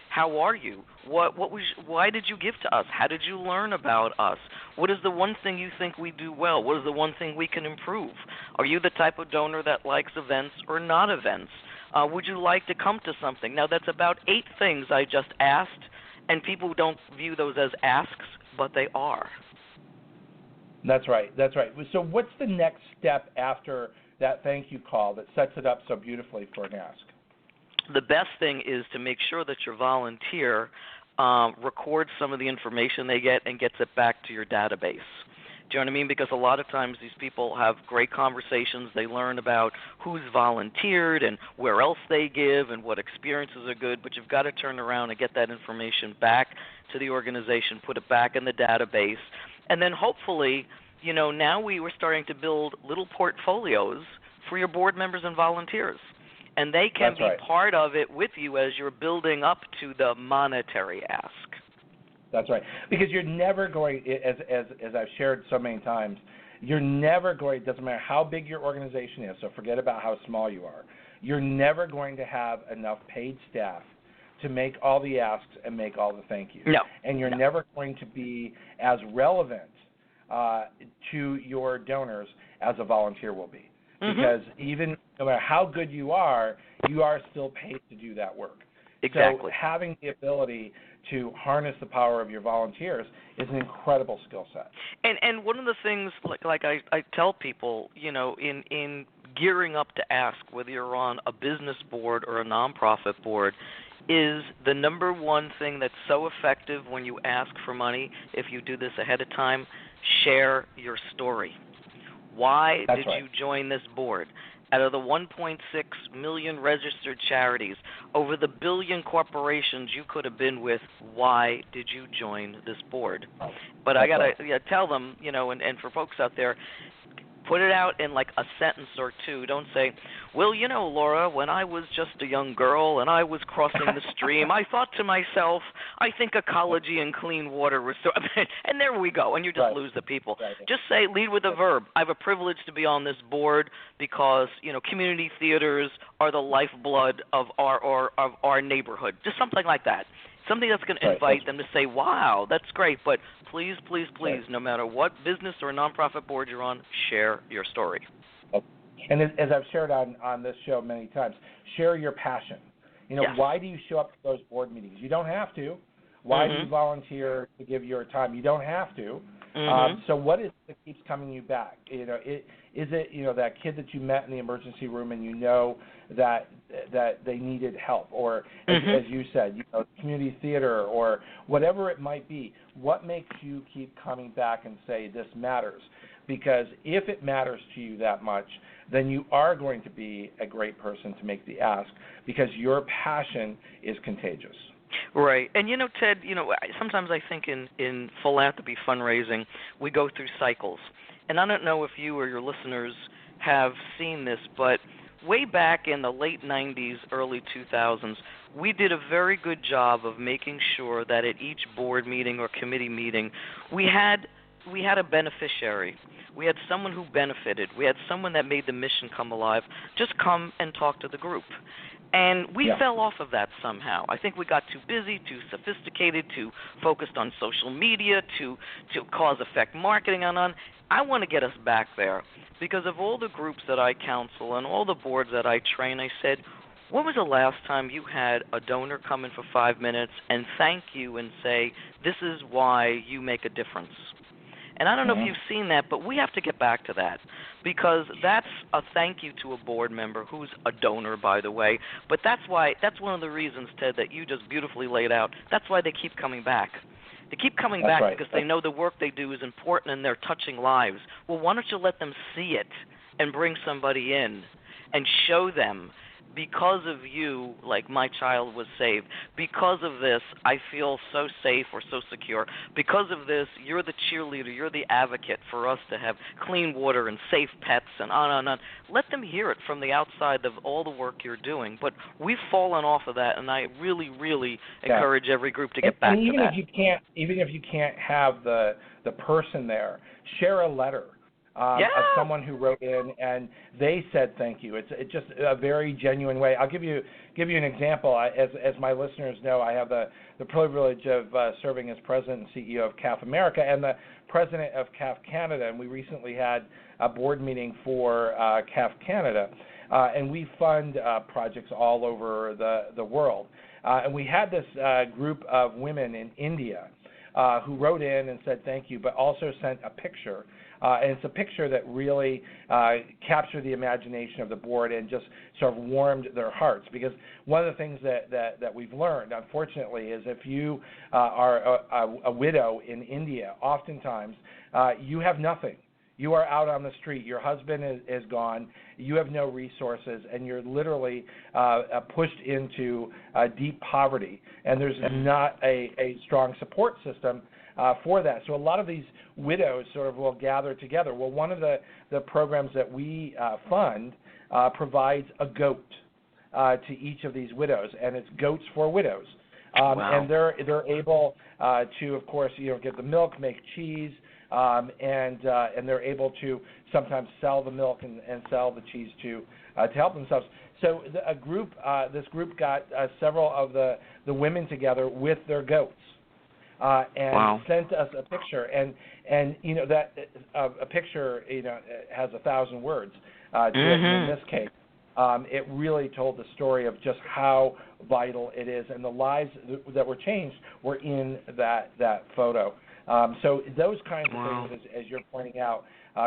Speaker 1: How are you? Why did you give to us? How did you learn about us? What is the one thing you think we do well? What is the one thing we can improve? Are you the type of donor that likes events or not events? Would you like to come to something? Now, that's about 8 things I just asked, and people don't view those as asks, but they are.
Speaker 3: That's right. So what's the next step after that thank you call that sets it up so beautifully for an ask?
Speaker 1: The best thing is to make sure that your volunteer records some of the information they get and gets it back to your database. Do you know what I mean? Because a lot of times these people have great conversations. They learn about who's volunteered and where else they give and what experiences are good. But you've got to turn around and get that information back to the organization, put it back in the database. And then hopefully, now we're starting to build little portfolios for your board members and volunteers. And they can be part of it with you as you're building up to the monetary ask.
Speaker 3: That's right. Because you're never going, as I've shared so many times, you're never going, it doesn't matter how big your organization is, so forget about how small you are, you're never going to have enough paid staff to make all the asks and make all the thank yous.
Speaker 1: No.
Speaker 3: And you're never going to be as relevant to your donors as a volunteer will be. Because even no matter how good you are still paid to do that work.
Speaker 1: Exactly.
Speaker 3: So having the ability to harness the power of your volunteers is an incredible skill set.
Speaker 1: And one of the things, like I tell people, in gearing up to ask, whether you're on a business board or a nonprofit board, is the number one thing that's so effective when you ask for money, if you do this ahead of time, share your story. Why did you join this board? Out of the 1.6 million registered charities, over the billion corporations you could have been with, why did you join this board? But I got to tell them, and for folks out there, put it out in like a sentence or two. Don't say, well, Laura, when I was just a young girl and I was crossing the stream, I thought to myself, I think ecology and clean water was so... And there we go, and you just lose the people. Just say, lead with a verb. I have a privilege to be on this board because, community theaters are the lifeblood of our neighborhood. Just something like that. Something that's going to invite them to say, wow, that's great, but please, no matter what business or nonprofit board you're on, share your story.
Speaker 3: And as I've shared on this show many times, share your passion. Why do you show up to those board meetings? You don't have to. Why do you volunteer to give your time? You don't have to. So what is it that keeps coming you back? Is it that kid that you met in the emergency room and that they needed help, or as you said, community theater or whatever it might be? What makes you keep coming back and say this matters? Because if it matters to you that much, then you are going to be a great person to make the ask, because your passion is contagious.
Speaker 1: Right. And, Ted, sometimes I think in philanthropy fundraising, we go through cycles. And I don't know if you or your listeners have seen this, but way back in the late 90s, early 2000s, we did a very good job of making sure that at each board meeting or committee meeting, we had a beneficiary. We had someone who benefited. We had someone that made the mission come alive. Just come and talk to the group. And we fell off of that somehow. I think we got too busy, too sophisticated, too focused on social media, to cause-effect marketing on. I want to get us back there, because of all the groups that I counsel and all the boards that I train, I said, when was the last time you had a donor come in for 5 minutes and thank you and say, this is why you make a difference? And I don't know if you've seen that, but we have to get back to that, because that's a thank you to a board member who's a donor, by the way. But that's one of the reasons, Ted, that you just beautifully laid out. That's why they keep coming back. They keep coming
Speaker 3: That's
Speaker 1: back
Speaker 3: right.
Speaker 1: because they know the work they do is important and they're touching lives. Well, why don't you let them see it and bring somebody in and show them, because of you, like my child was saved. Because of this, I feel so safe or so secure. Because of this, you're the cheerleader, you're the advocate for us to have clean water and safe pets and on and on. Let them hear it from the outside of all the work you're doing. But we've fallen off of that, and I really, really encourage every group to get back
Speaker 3: to that. Even if you can't have the person there, share a letter. Of someone who wrote in and they said thank you. It's just a very genuine way. I'll give you an example. As my listeners know, I have the privilege of serving as president and CEO of CAF America and the president of CAF Canada. And we recently had a board meeting for CAF Canada, and we fund projects all over the world. And we had this group of women in India who wrote in and said thank you, but also sent a picture. And it's a picture that really captured the imagination of the board and just sort of warmed their hearts. Because one of the things that we've learned, unfortunately, is if you are a widow in India, oftentimes you have nothing. You are out on the street. Your husband is gone. You have no resources, and you're literally pushed into deep poverty. And there's not a strong support system for that. So a lot of these widows sort of will gather together. Well, one of the programs that we fund provides a goat to each of these widows, and it's Goats for Widows.
Speaker 1: Wow.
Speaker 3: And they're able to, of course, get the milk, make cheese, and they're able to sometimes sell the milk and sell the cheese to help themselves. So this group got several of the women together with their goats. And sent us a picture, and that a picture has 1,000 words to it. In this case, it really told the story of just how vital it is, and the lives that were changed were in that photo. So those kinds of things, as you're pointing out,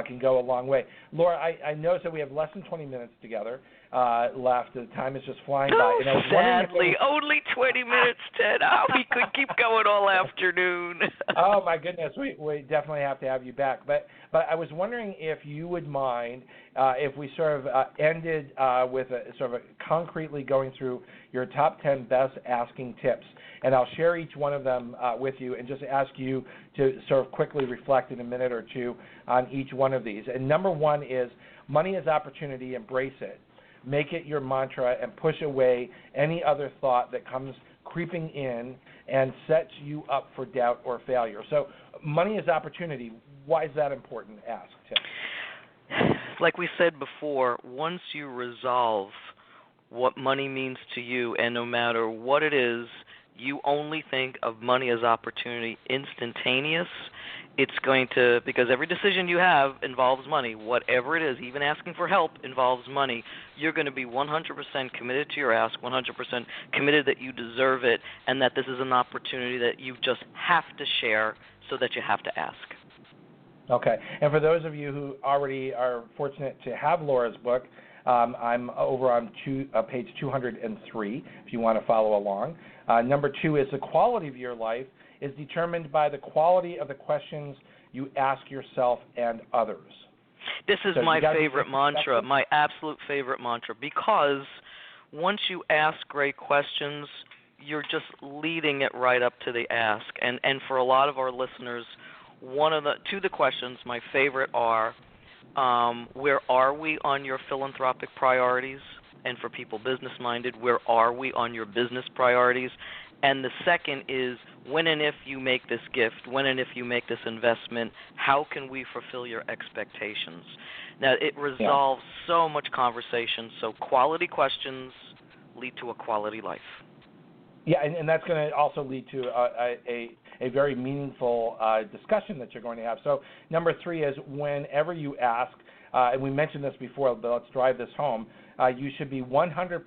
Speaker 3: can go a long way. Laura, I noticed that we have less than 20 minutes together left. The time is just flying by. And I was
Speaker 1: sadly, only 20 minutes, Ted. We could keep going all afternoon.
Speaker 3: Oh, my goodness. We definitely have to have you back. But I was wondering if you would mind if we sort of ended with a sort of concretely going through your top 10 best asking tips. And I'll share each one of them with you and just ask you to sort of quickly reflect in a minute or two on each one of these. And number one is money is opportunity, embrace it. Make it your mantra and push away any other thought that comes creeping in and sets you up for doubt or failure. So money is opportunity. Why is that important? Ask, Tim.
Speaker 1: Like we said before, once you resolve what money means to you, and no matter what it is, you only think of money as opportunity instantaneous, it's going to, because every decision you have involves money, whatever it is, even asking for help involves money, you're going to be 100% committed to your ask, 100% committed that you deserve it, and that this is an opportunity that you just have to share so that you have to ask.
Speaker 3: Okay. And for those of you who already are fortunate to have Laura's book, I'm over on page 203 if you want to follow along. Number 2 is the quality of your life is determined by the quality of the questions you ask yourself and others.
Speaker 1: This is my favorite mantra, my absolute favorite mantra, because once you ask great questions, you're just leading it right up to the ask. And for a lot of our listeners, two of the questions, my favorite are, where are we on your philanthropic priorities? And for people business-minded, where are we on your business priorities? And the second is, when and if you make this gift, when and if you make this investment, how can we fulfill your expectations? Now, it resolves so much conversation, so quality questions lead to a quality life.
Speaker 3: Yeah, and that's going to also lead to a very meaningful discussion that you're going to have. So number 3 is whenever you ask, and we mentioned this before, but let's drive this home, you should be 100%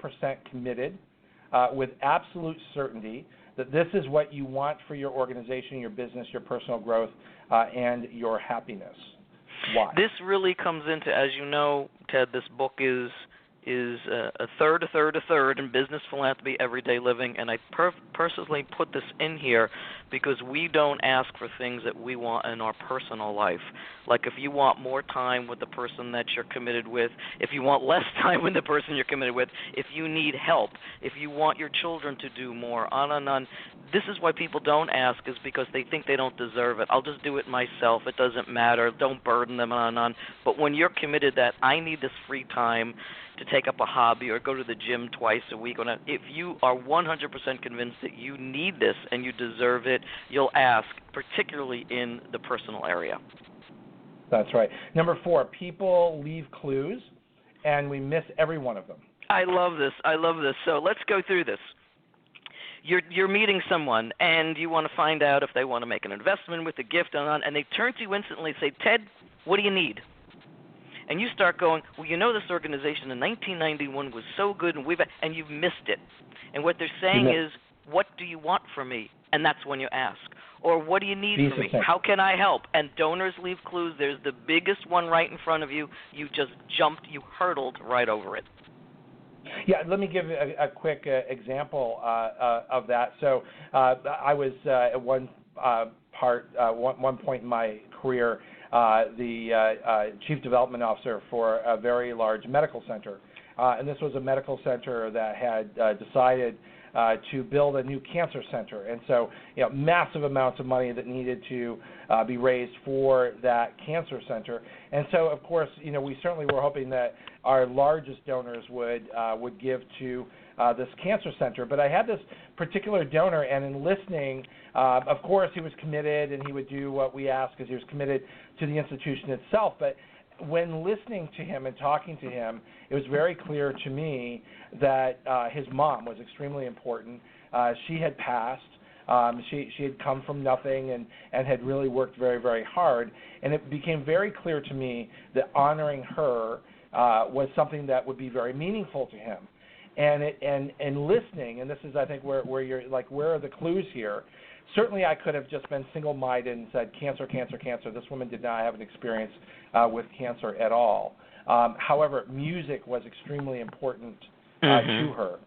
Speaker 3: committed with absolute certainty that this is what you want for your organization, your business, your personal growth, and your happiness. Why?
Speaker 1: This really comes into, as you know, Ted, this book is is a third, in business, philanthropy, everyday living. And I personally put this in here because we don't ask for things that we want in our personal life. Like if you want more time with the person that you're committed with, if you want less time with the person you're committed with, if you need help, if you want your children to do more, on and on. This is why people don't ask, is because they think they don't deserve it. I'll just do it myself. It doesn't matter. Don't burden them, on and on. But when you're committed that I need this free time to take up a hobby or go to the gym twice a week, if you are 100% convinced that you need this and you deserve it, you'll ask, particularly in the personal area.
Speaker 3: That's right. Number 4, people leave clues, and we miss every one of them.
Speaker 1: I love this. So let's go through this. You're meeting someone, and you want to find out if they want to make an investment with a gift, and they turn to you instantly and say, Ted, what do you need? And you start going, well, this organization in 1991 was so good, and you've missed it. And what they're saying is, what do you want from me? And that's when you ask. Or what do you need from me? How can I help? And donors leave clues. There's the biggest one right in front of you. You just you hurtled right over it.
Speaker 3: Yeah, let me give a quick example of that. So I was at one point in my career the chief development officer for a very large medical center. And this was a medical center that had decided to build a new cancer center. And so, massive amounts of money that needed to be raised for that cancer center. And so, of course, we certainly were hoping that our largest donors would give to this cancer center. But I had this particular donor, and in listening, of course, he was committed, and he would do what we asked because he was committed to the institution itself. But when listening to him and talking to him, it was very clear to me that his mom was extremely important. She had passed. She had come from nothing and had really worked very, very hard. And it became very clear to me that honoring her was something that would be very meaningful to him. And listening, and this is, I think, where you're like, where are the clues here? Certainly I could have just been single-minded and said, cancer, cancer, cancer. This woman did not have an experience with cancer at all. However, music was extremely important to her,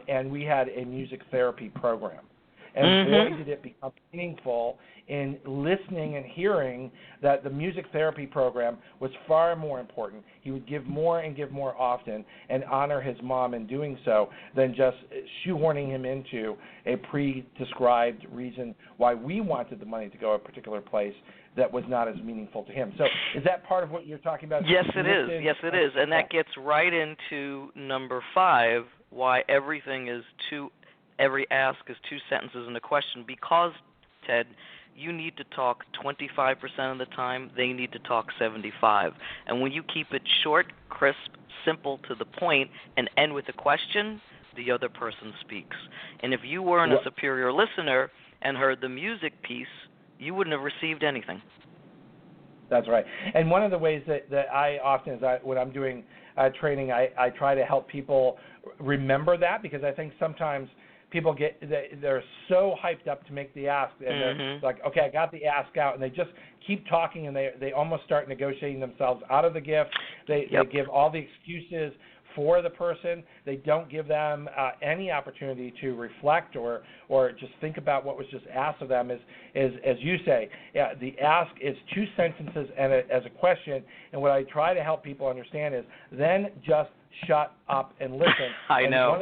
Speaker 3: and we had a music therapy program. And boy, did it become meaningful in listening and hearing that the music therapy program was far more important. He would give more and give more often and honor his mom in doing so than just shoehorning him into a pre-described reason why we wanted the money to go a particular place that was not as meaningful to him. So is that part of what you're talking about?
Speaker 1: Yes, it is. Yes, it is. And that gets right into number 5, why every ask is 2 sentences in a question, because, Ted, you need to talk 25% of the time, they need to talk 75%. And when you keep it short, crisp, simple, to the point, and end with a question, the other person speaks. And if you weren't a superior listener and heard the music piece, you wouldn't have received anything.
Speaker 3: That's right. And one of the ways that I often, when I'm doing training, I try to help people remember that, because I think sometimes people they're so hyped up to make the ask, and they're like, okay, I got the ask out, and they just keep talking, and they almost start negotiating themselves out of the gift. They give all the excuses for the person. They don't give them any opportunity to reflect or just think about what was just asked of them. As you say, the ask is 2 sentences and as a question, and what I try to help people understand is then just shut up and listen.
Speaker 1: I know.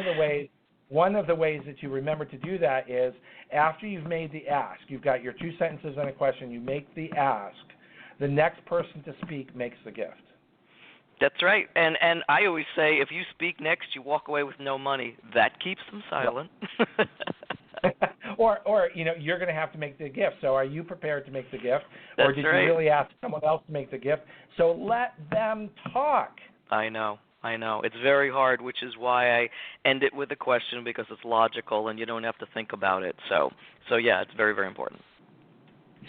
Speaker 3: One of the ways that you remember to do that is after you've made the ask, you've got your 2 sentences and a question, you make the ask, the next person to speak makes the gift.
Speaker 1: That's right. And I always say, if you speak next, you walk away with no money. That keeps them silent.
Speaker 3: or you're going to have to make the gift. So are you prepared to make the gift?
Speaker 1: That's
Speaker 3: or did
Speaker 1: right.
Speaker 3: you really ask someone else to make the gift? So let them talk.
Speaker 1: I know. It's very hard, which is why I end it with a question, because it's logical and you don't have to think about it. So yeah, it's very, very important.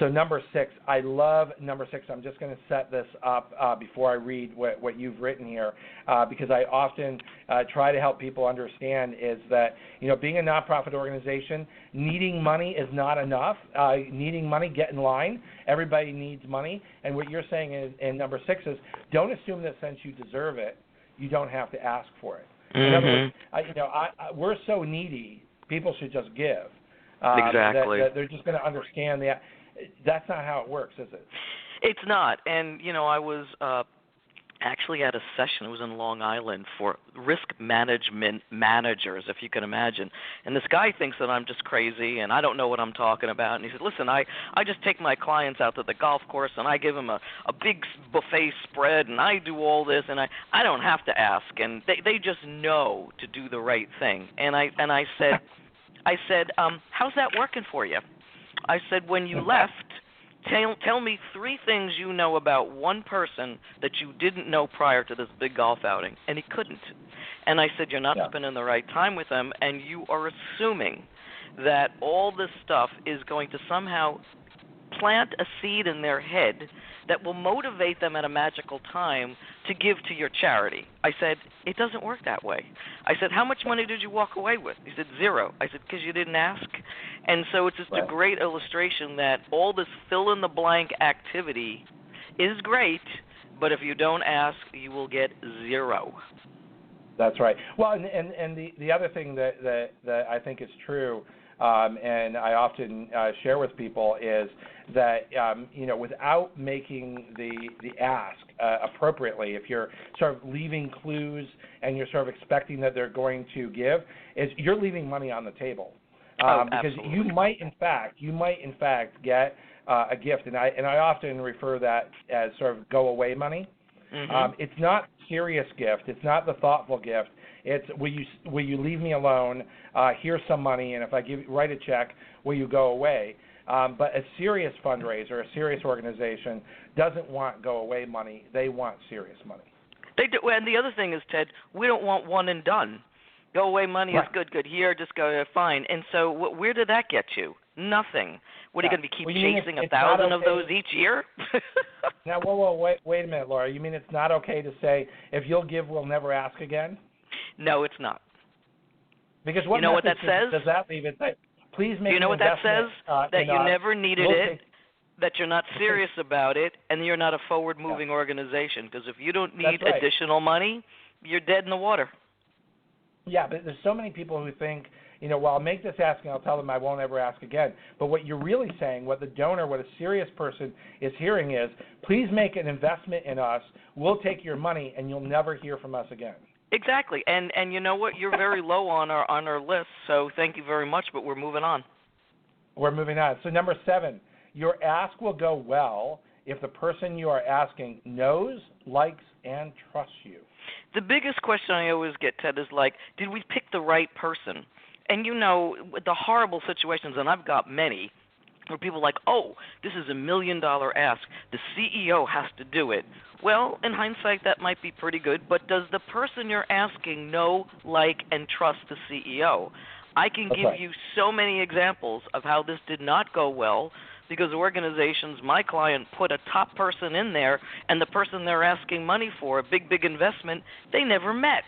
Speaker 3: So number 6, I love number 6. I'm just going to set this up before I read what you've written here, because I often try to help people understand is that, being a nonprofit organization, needing money is not enough. Needing money, get in line. Everybody needs money. And what you're saying in number 6 is don't assume that since you deserve it, you don't have to ask for it.
Speaker 1: Mm-hmm.
Speaker 3: In other words, we're so needy, people should just give.
Speaker 1: Exactly.
Speaker 3: That they're just going to understand that. That's not how it works, is it?
Speaker 1: It's not. And, I was actually at a session. It was in Long Island for risk management managers, if you can imagine. And this guy thinks that I'm just crazy and I don't know what I'm talking about. And he said, listen, I just take my clients out to the golf course and I give them a big buffet spread and I do all this and I don't have to ask. And they just know to do the right thing. And I said, how's that working for you? I said, when you left, tell me 3 things you know about one person that you didn't know prior to this big golf outing. And he couldn't. And I said, you're not spending the right time with them, and you are assuming that all this stuff is going to somehow plant a seed in their head that will motivate them at a magical time to give to your charity. I said, it doesn't work that way. I said, how much money did you walk away with? He said, 0. I said, because you didn't ask. And so it's just a great illustration that all this fill-in-the-blank activity is great, but if you don't ask, you will get 0.
Speaker 3: That's right. Well, and the other thing that I think is true, and I often share with people, is that without making the ask appropriately, if you're sort of leaving clues and you're sort of expecting that they're going to give, you're leaving money on the table. Because you might in fact get a gift, and I often refer that as sort of go away money. Mm-hmm. It's not serious gift. It's not the thoughtful gift. It's will you leave me alone? Here's some money, and if I write a check, will you go away? But a serious fundraiser, a serious organization doesn't want go away money. They want serious money.
Speaker 1: They do, and the other thing is, Ted, we don't want one and done. Go away money is good here, just go fine. And so where did that get you? Nothing. What are you going to keep chasing 1,000 of those each year?
Speaker 3: Now, wait a minute, Laura. You mean it's not okay to say, if you'll give, we'll never ask again?
Speaker 1: No, it's not.
Speaker 3: Because
Speaker 1: you know what that says?
Speaker 3: Does that leave it? Please make.
Speaker 1: Do you know what that says? That you never needed it, that you're not serious about it, and you're not a forward-moving organization. Because if you don't need additional money, you're dead in the water.
Speaker 3: Yeah, but there's so many people who think, well, I'll make this ask and I'll tell them I won't ever ask again. But what you're really saying, what the donor, what a serious person is hearing is, please make an investment in us. We'll take your money and you'll never hear from us again.
Speaker 1: Exactly. And you know what? You're very low on our list, so thank you very much, but we're moving on.
Speaker 3: We're moving on. So number 7, your ask will go well if the person you are asking knows, likes, and trusts you.
Speaker 1: The biggest question I always get, Ted, is like, did we pick the right person? And the horrible situations, and I've got many, where people are like, oh, this is $1 million ask. The CEO has to do it. Well, in hindsight, that might be pretty good, but does the person you're asking know, like, and trust the CEO? I can give you so many examples of how this did not go well, because organizations, my client put a top person in there, and the person they're asking money for, a big, big investment, they never met.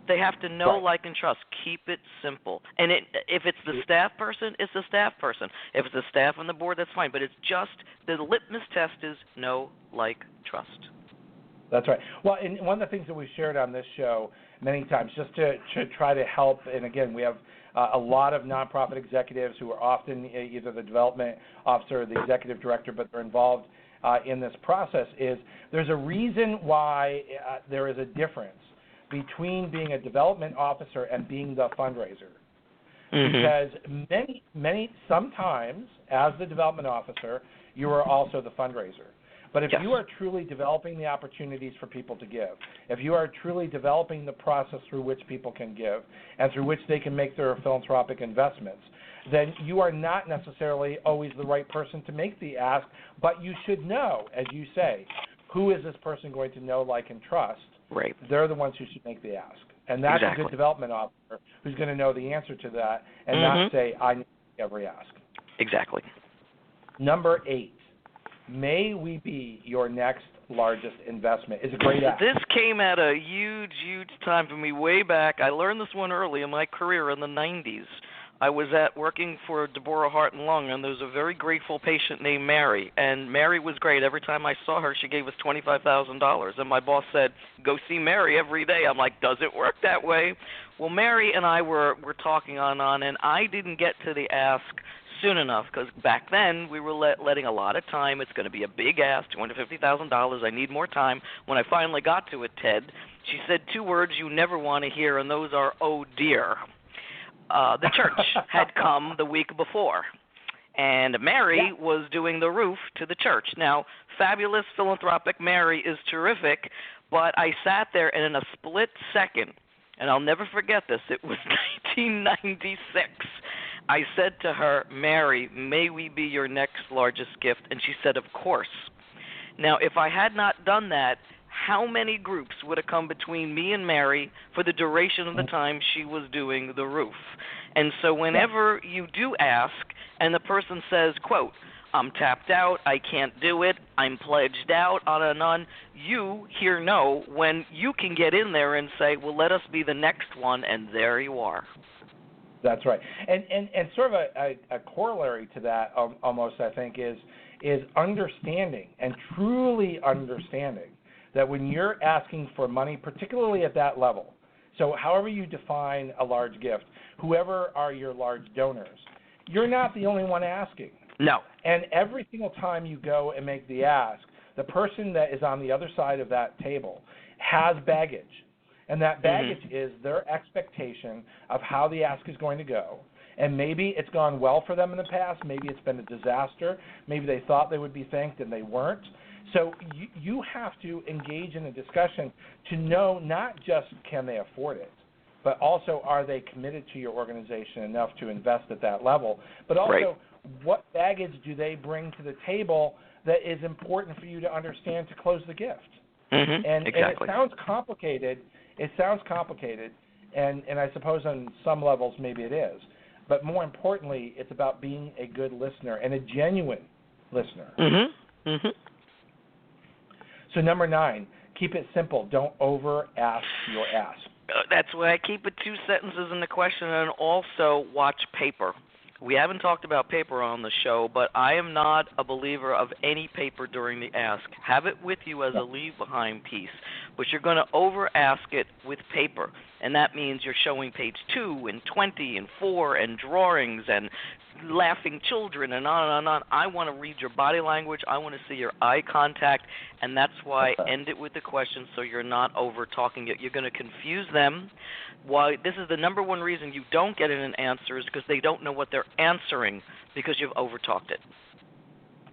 Speaker 1: They have to know, like, and trust. Keep it simple. And if it's the staff person, it's the staff person. If it's the staff on the board, that's fine. But it's just the litmus test is know, like, trust. That's right. Well, and one of the things that we've shared on this show many times, just to try to help, and again, we have a lot of nonprofit executives who are often either the development officer or the executive director, but they're involved in this process, is there's a reason why there is a difference between being a development officer and being the fundraiser. Mm-hmm. Because sometimes as the development officer, you are also the fundraiser. But if you are truly developing the opportunities for people to give, if you are truly developing the process through which people can give and through which they can make their philanthropic investments, then you are not necessarily always the right person to make the ask, but you should know, as you say, who is this person going to know, like, and trust. Right. They're the ones who should make the ask. And that's a good development officer who's going to know the answer to that and not say, I need every ask. Exactly. Number 8. May we be your next largest investment is a great ask. This came at a huge, huge time for me way back. I learned this one early in my career in the 90s. I was working for Deborah Heart and Lung, and there was a very grateful patient named Mary. And Mary was great. Every time I saw her, she gave us $25,000. And my boss said, go see Mary every day. I'm like, does it work that way? Well, Mary and I were talking on, and I didn't get to the ask soon enough, because back then we were letting a lot of time. It's going to be a big ask, $250,000. I need more time. When I finally got to it, Ted, she said 2 words you never want to hear, and those are, oh, dear. The church had come the week before, and Mary was doing the roof to the church. Now, fabulous philanthropic Mary is terrific, but I sat there, and in a split second, and I'll never forget this, it was 1996, I said to her, Mary, may we be your next largest gift? And she said, of course. Now, if I had not done that, how many groups would have come between me and Mary for the duration of the time she was doing the roof? And so whenever you do ask and the person says, quote, I'm tapped out, I can't do it, I'm pledged out, on and on, you hear no when you can get in there and say, well, let us be the next one, and there you are.
Speaker 3: That's right. And sort of a corollary to that almost, I think, is understanding, and truly understanding, that when you're asking for money, particularly at that level, so however you define a large gift, whoever are your large donors, you're not the only one asking.
Speaker 1: No.
Speaker 3: And every single time you go and make the ask, the person that is on the other side of that table has baggage. And that baggage is their expectation of how the ask is going to go. And maybe it's gone well for them in the past. Maybe it's been a disaster. Maybe they thought they would be thanked and they weren't. So you have to engage in a discussion to know not just can they afford it, but also are they committed to your organization enough to invest at that level. But also, what baggage do they bring to the table that is important for you to understand to close the gift?
Speaker 1: Exactly.
Speaker 3: And it sounds complicated. And I suppose on some levels maybe it is. But more importantly, it's about being a good listener and a genuine listener. So number 9, keep it simple. Don't over-ask your ask.
Speaker 1: That's why I keep it 2 sentences in the question, and also watch paper. We haven't talked about paper on the show, but I am not a believer of any paper during the ask. Have it with you as a leave-behind piece, but you're going to over-ask it with paper, and that means you're showing page 2 and 20 and 4 and drawings and laughing children and on and on. I want to read your body language. I want to see your eye contact, and that's why I end it with the question so you're not over-talking it. You're going to confuse them. Why this is the number one reason you don't get an answer is because they don't know what they're answering because you've over-talked it.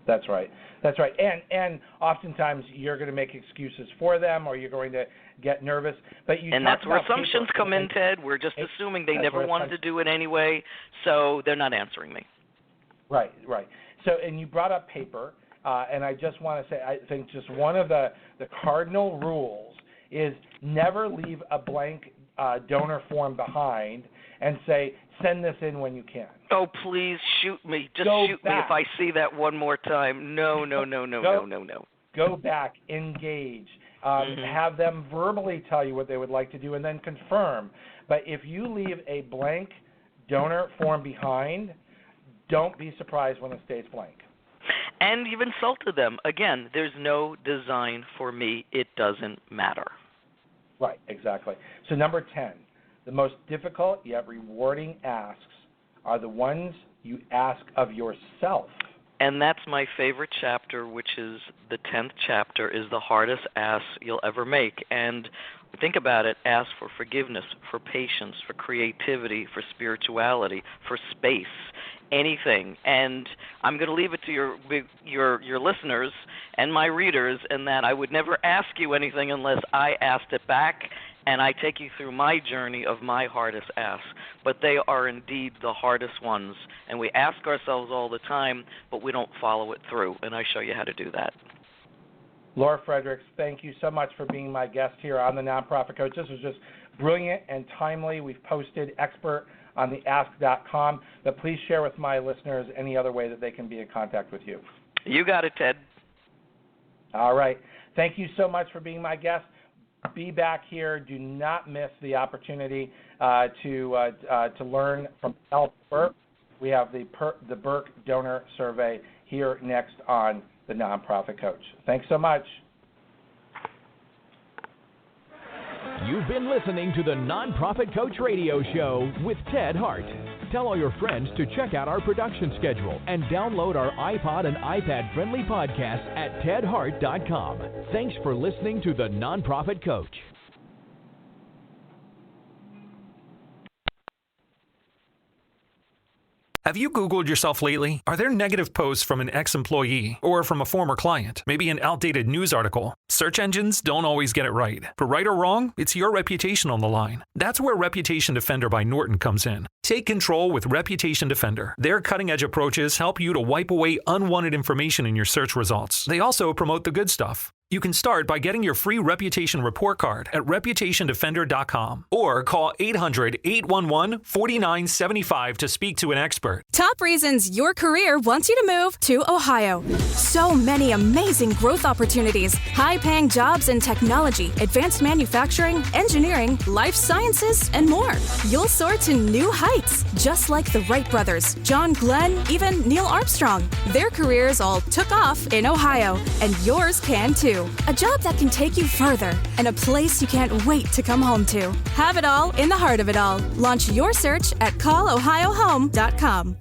Speaker 3: That's right. And oftentimes you're going to make excuses for them, or you're going to get nervous. And
Speaker 1: that's where assumptions come in, Ted. We're just assuming they never wanted to do it anyway, so they're not answering me.
Speaker 3: Right. So, and you brought up paper, and I just want to say, I think just one of the cardinal rules is never leave a blank donor form behind and say, send this in when you can.
Speaker 1: Oh, please shoot me. Just shoot me if I see that one more time. No.
Speaker 3: Go back, engage, have them verbally tell you what they would like to do and then confirm. But if you leave a blank donor form behind, don't be surprised when it stays blank.
Speaker 1: And you've insulted them. Again, there's no design for me. It doesn't matter.
Speaker 3: Right, exactly. So number 10, the most difficult yet rewarding asks are the ones you ask of yourself.
Speaker 1: And that's my favorite chapter, which is the 10th chapter, is the hardest ask you'll ever make. And think about it, ask for forgiveness, for patience, for creativity, for spirituality, for space, anything. And I'm going to leave it to your listeners and my readers in that I would never ask you anything unless I asked it back. And I take you through my journey of my hardest asks. But they are indeed the hardest ones. And we ask ourselves all the time, but we don't follow it through. And I show you how to do that.
Speaker 3: Laura Fredricks, thank you so much for being my guest here on the Nonprofit Coach. This was just brilliant and timely. We've posted expert on the ask.com. But please share with my listeners any other way that they can be in contact with you.
Speaker 1: You got it, Ted.
Speaker 3: All right. Thank you so much for being my guest. be back here. Do not miss the opportunity to learn from Al Burke. We have the Burke Donor Survey here next on the Nonprofit Coach. Thanks so much.
Speaker 2: You've been listening to the Nonprofit Coach Radio Show with Ted Hart. Tell all your friends to check out our production schedule and download our iPod and iPad-friendly podcast at tedhart.com. Thanks for listening to the Nonprofit Coach.
Speaker 6: Have you Googled yourself lately? Are there negative posts from an ex-employee or from a former client? Maybe an outdated news article? Search engines don't always get it right. But right or wrong, it's your reputation on the line. That's where Reputation Defender by Norton comes in. Take control with Reputation Defender. Their cutting-edge approaches help you to wipe away unwanted information in your search results. They also promote the good stuff. You can start by getting your free Reputation Report Card at reputationdefender.com or call 800-811-4975 to speak to an expert.
Speaker 7: Top reasons your career wants you to move to Ohio. So many amazing growth opportunities, high-paying jobs in technology, advanced manufacturing, engineering, life sciences, and more. You'll soar to new heights, just like the Wright brothers, John Glenn, even Neil Armstrong. Their careers all took off in Ohio, and yours can too. A job that can take you further, and a place you can't wait to come home to. Have it all in the heart of it all. Launch your search at callohiohome.com.